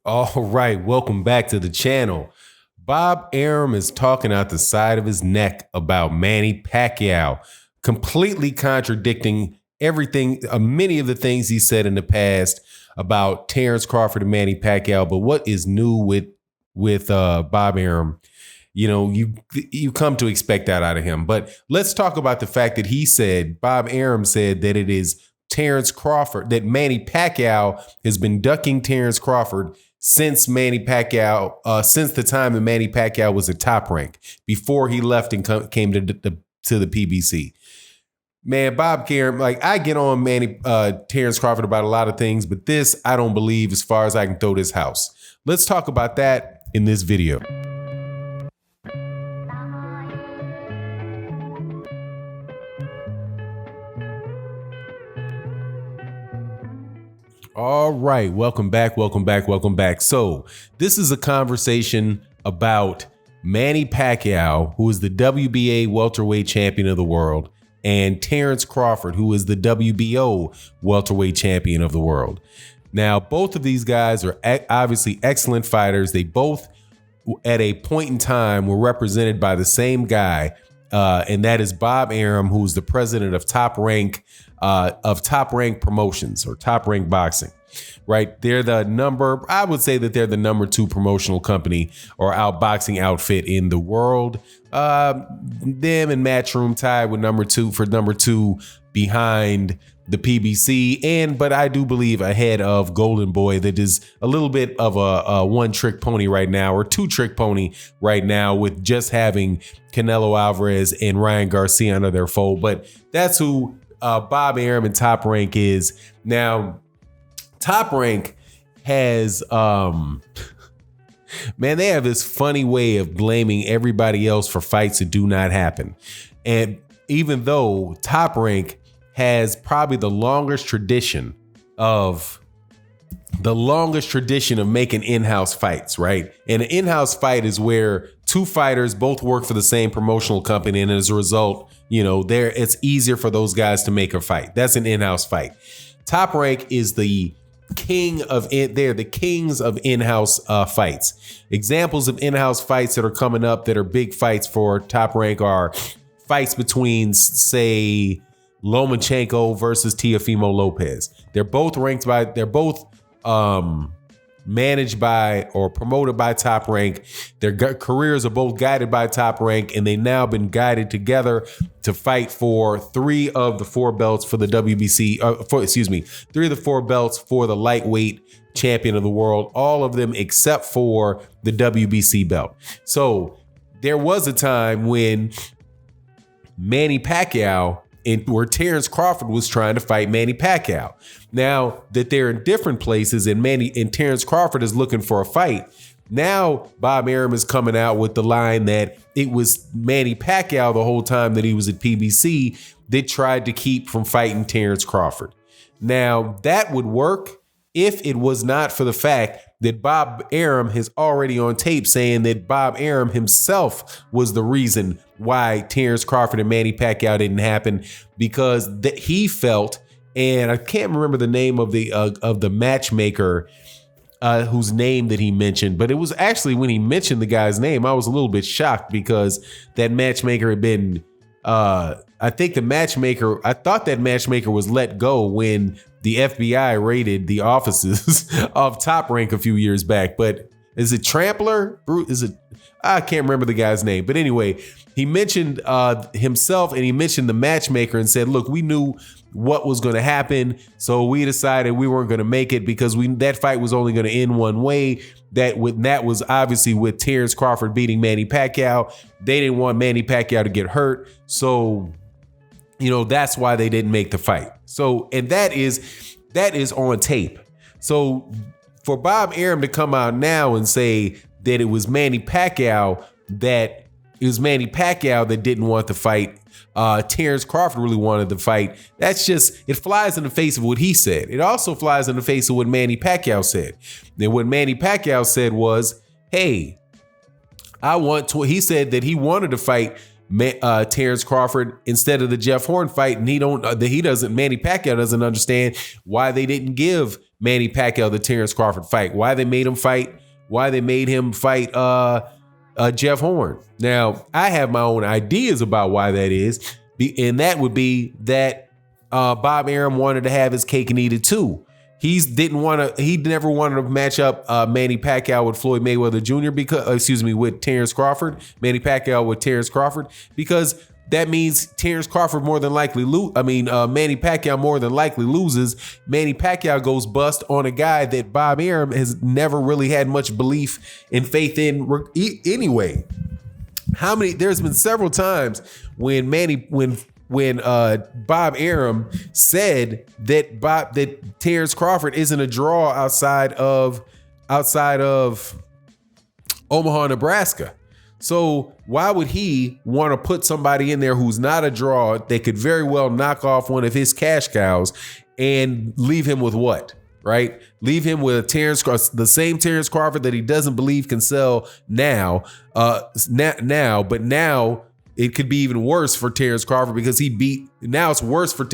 All right, welcome back to the channel. Bob Arum is talking out the side of his neck about Manny Pacquiao, completely contradicting everything, many of the things he said in the past about Terence Crawford and Manny Pacquiao. But what is new with Bob Arum? You know, you come to expect that out of him. But let's talk about the fact that Bob Arum said that it is Terence Crawford, that Manny Pacquiao has been ducking Terence Crawford since since the time that Manny Pacquiao was at Top Rank, before he left and came to the PBC. Man, Bob Arum, like, I get on Terence Crawford about a lot of things, but this I don't believe as far as I can throw this house. Let's talk about that in this video. All right, welcome back. So this is a conversation about Manny Pacquiao, who is the WBA welterweight champion of the world, and Terence Crawford, who is the WBO welterweight champion of the world. Now, both of these guys are obviously excellent fighters. They both, at a point in time, were represented by the same guy, and that is Bob Arum, who's the president of Top Rank Promotions, or Top Rank Boxing. Right, they're I would say that they're the number 2 promotional company or outboxing outfit in the world. Them and Matchroom tied with number 2 behind the PBC, but I do believe ahead of Golden Boy, that is a little bit of a one-trick pony right now, or two-trick pony right now, with just having Canelo Alvarez and Ryan Garcia under their fold. But that's who Bob Arum and Top Rank is. Now, Top Rank has, man, they have this funny way of blaming everybody else for fights that do not happen. And even though Top Rank has probably the longest tradition of making in-house fights, right? And an in-house fight is where 2 fighters both work for the same promotional company, and as a result, you know, it's easier for those guys to make a fight. That's an in-house fight. Top Rank is the king of it. They're the kings of in-house fights. Examples of in-house fights that are coming up that are big fights for Top Rank are fights between, say, Lomachenko versus Teofimo Lopez. They're both managed by or promoted by Top Rank. Their careers are both guided by Top Rank, and they've now been guided together to fight for 3 of the 4 belts for the WBC, 3 of the 4 belts for the lightweight champion of the world, all of them except for the WBC belt. So there was a time when Manny Pacquiao where Terence Crawford was trying to fight Manny Pacquiao. Now that they're in different places and Terence Crawford is looking for a fight, now Bob Arum is coming out with the line that it was Manny Pacquiao the whole time that he was at PBC that tried to keep from fighting Terence Crawford. Now that would work if it was not for the fact that Bob Arum is already on tape saying that Bob Arum himself was the reason why Terence Crawford and Manny Pacquiao didn't happen, because he felt, and I can't remember the name of the matchmaker whose name that he mentioned, but it was actually, when he mentioned the guy's name, I was a little bit shocked, because that matchmaker had been, I thought that matchmaker was let go when the FBI raided the offices of Top Rank a few years back. But is it Trampler? I can't remember the guy's name. But anyway, he mentioned himself, and he mentioned the matchmaker and said, look, we knew what was going to happen, so we decided we weren't going to make it, because that fight was only going to end one way. That was obviously with Terence Crawford beating Manny Pacquiao. They didn't want Manny Pacquiao to get hurt. So, you know, that's why they didn't make the fight. So, and that is on tape. So for Bob Arum to come out now and say that it was Manny Pacquiao that didn't want the fight, Terence Crawford really wanted the fight, it flies in the face of what he said. It also flies in the face of what Manny Pacquiao said. Then what Manny Pacquiao said was, hey, he said that he wanted to fight Terence Crawford instead of the Jeff Horn fight, and Manny Pacquiao doesn't understand why they didn't give Manny Pacquiao, the Terence Crawford fight. Why they made him fight Jeff Horn. Now, I have my own ideas about why that is, and that would be that Bob Arum wanted to have his cake and eat it too. He never wanted to match up Manny Pacquiao with Floyd Mayweather Jr. With Terence Crawford, Manny Pacquiao with Terence Crawford, because that means Terence Crawford Manny Pacquiao more than likely loses. Manny Pacquiao goes bust on a guy that Bob Arum has never really had much belief and faith in anyway. There's been several times when Bob Arum said that Terence Crawford isn't a draw outside of Omaha, Nebraska. So why would he want to put somebody in there who's not a draw that could very well knock off one of his cash cows and leave him with what? Right? Leave him with the same Terence Crawford that he doesn't believe can sell now. But now it could be even worse for Terence Crawford because now it's worse for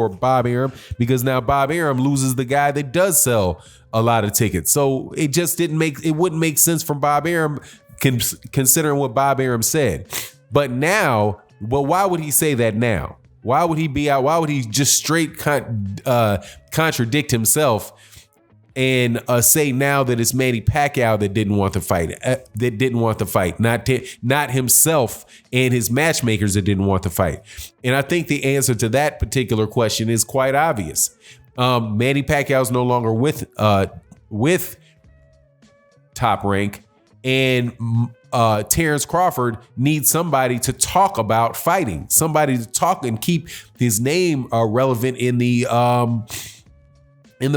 Bob Arum because now Bob Arum loses the guy that does sell a lot of tickets. So it wouldn't make sense for Bob Arum considering what Bob Arum said. But why would he say that now? Why would he be out? Why would he just straight contradict himself and say now that it's Manny Pacquiao that didn't want the fight, not himself and his matchmakers that didn't want the fight? And I think the answer to that particular question is quite obvious. Manny Pacquiao's no longer with Top Rank, and Terence Crawford needs somebody to talk about fighting, somebody to talk and keep his name relevant in the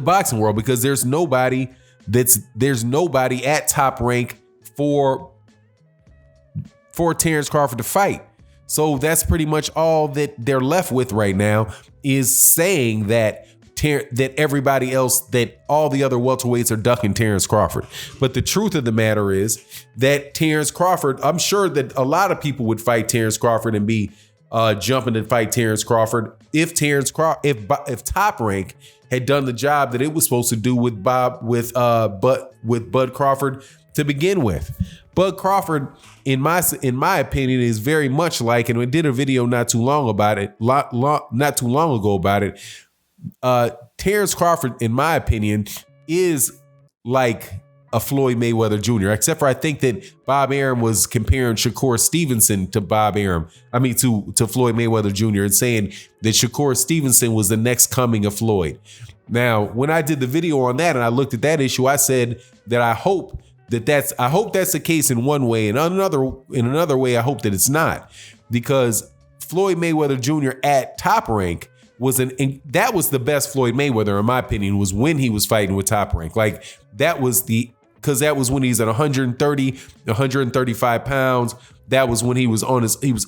boxing world, because there's nobody at Top Rank for Terence Crawford to fight. So that's pretty much all that they're left with right now, is saying that everybody else, that all the other welterweights are ducking Terence Crawford. But the truth of the matter is that Terence Crawford, I'm sure that a lot of people would fight Terence Crawford and be jumping to fight Terence Crawford if Top Rank had done the job that it was supposed to do with Bud Crawford to begin with. Bud Crawford, in my opinion, is very much like, and we did a video not too long ago about it. Terence Crawford, in my opinion, is like a Floyd Mayweather Jr., except for I think that Bob Arum was comparing Shakur Stevenson to to Floyd Mayweather Jr. and saying that Shakur Stevenson was the next coming of Floyd. Now, when I did the video on that and I looked at that issue, I said that I hope that's the case in one way, and in another way, I hope that it's not, because Floyd Mayweather Jr. at Top Rank that was the best Floyd Mayweather, in my opinion, was when he was fighting with Top Rank. Like because that was when he's at 130, 135 pounds. That was when he was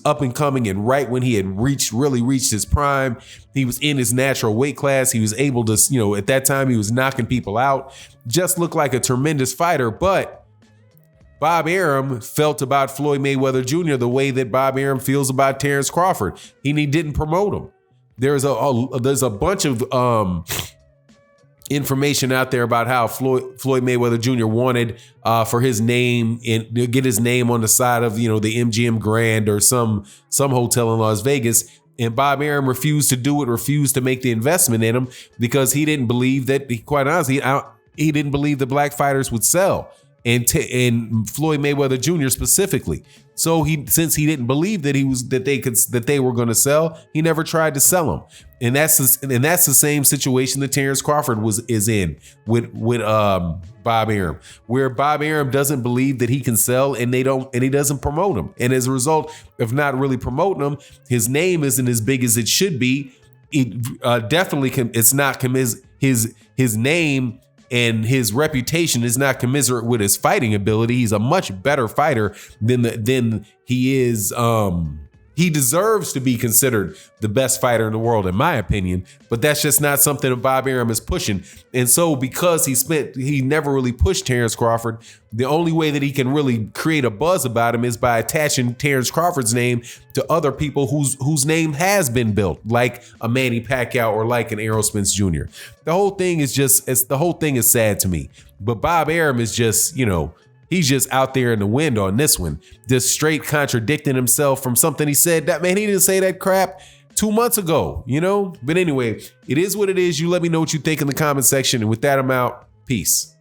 up and coming, and right when he had really reached his prime. He was in his natural weight class. He was able to, at that time he was knocking people out. Just looked like a tremendous fighter. But Bob Arum felt about Floyd Mayweather Jr. the way that Bob Arum feels about Terence Crawford. He didn't promote him. There's a bunch of information out there about how Floyd Mayweather Jr. wanted for his name and get his name on the side of the MGM Grand or some hotel in Las Vegas, and Bob Arum refused to do it, refused to make the investment in him because he didn't believe that. Quite honestly, he didn't believe the black fighters would sell, and Floyd Mayweather Jr. specifically. So since he didn't believe that they were going to sell, he never tried to sell them. And that's the same situation that Terence Crawford is in with Bob Arum, where Bob Arum doesn't believe that he can sell, and he doesn't promote him. And as a result of not really promoting him, his name isn't as big as it should be. It it's not his name and his reputation is not commensurate with his fighting ability. He's a much better fighter than he is He deserves to be considered the best fighter in the world, in my opinion, but that's just not something that Bob Arum is pushing. And so because he never really pushed Terence Crawford, the only way that he can really create a buzz about him is by attaching Terence Crawford's name to other people whose name has been built, like a Manny Pacquiao or like an Errol Spence Jr. The whole thing is sad to me. But Bob Arum is just, he's just out there in the wind on this one, just straight contradicting himself from something he said. That man, he didn't say that crap 2 months ago, But anyway, it is what it is. You let me know what you think in the comment section. And with that, I'm out. Peace.